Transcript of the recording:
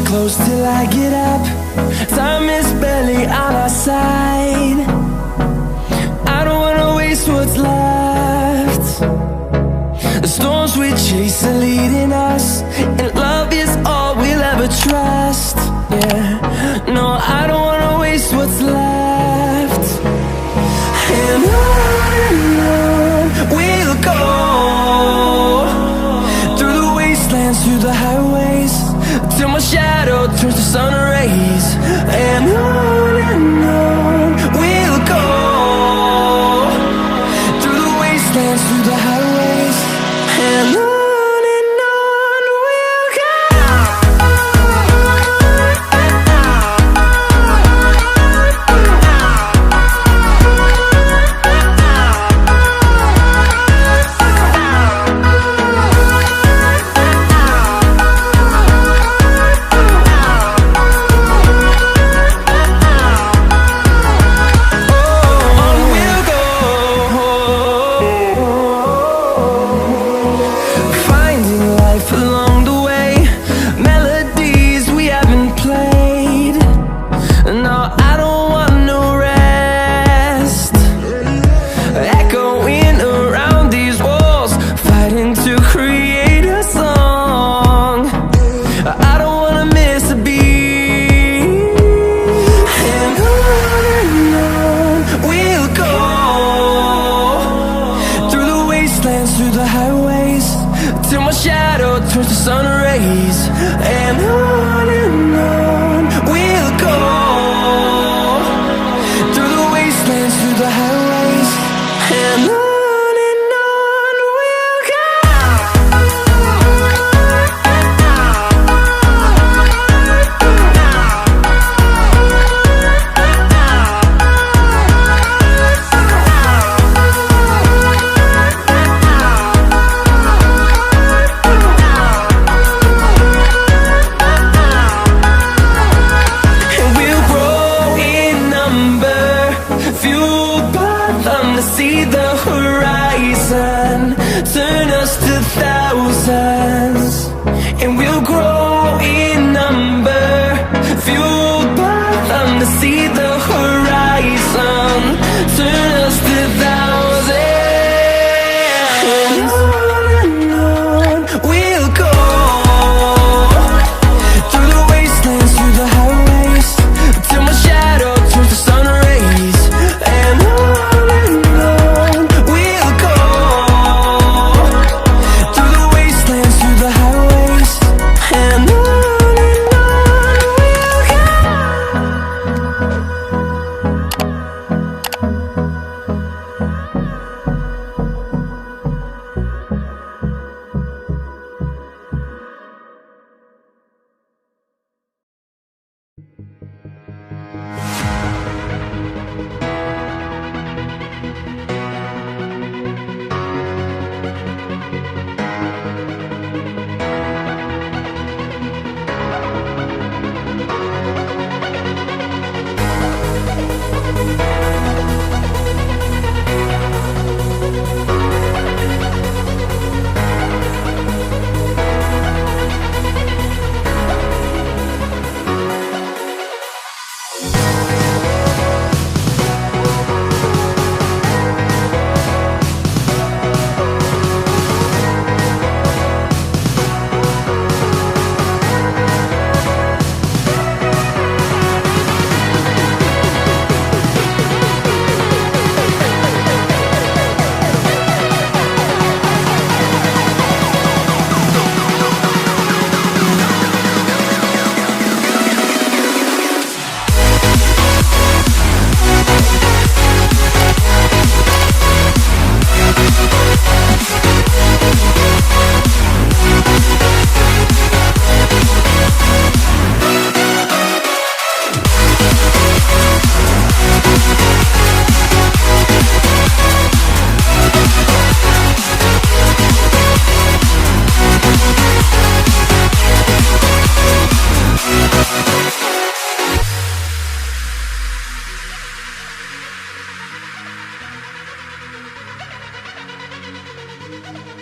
close till I get up. Time is barely on our side. I don't wanna waste what's left. The storms we chase are leading us, and love is all we'll ever trust. Yeah, no, I don't wanna waste what's left. And on we'll go, through the wastelands, through the highways, till my shadow turns to sun rays. And on we'll go, through the wastelands, through the highways, and on we'll go. Through the highways, till my shadow turns to sun rays. And on we'll go, through the wastelands, through the highways, and on we'll go. See the horizon turn us to thousands, and we'll grow in number, fueled by them. To see the horizon turn us to thousands, and on we'll go, through the wastelands, through the highways, till my shadow turns to sun rays. And Thank you.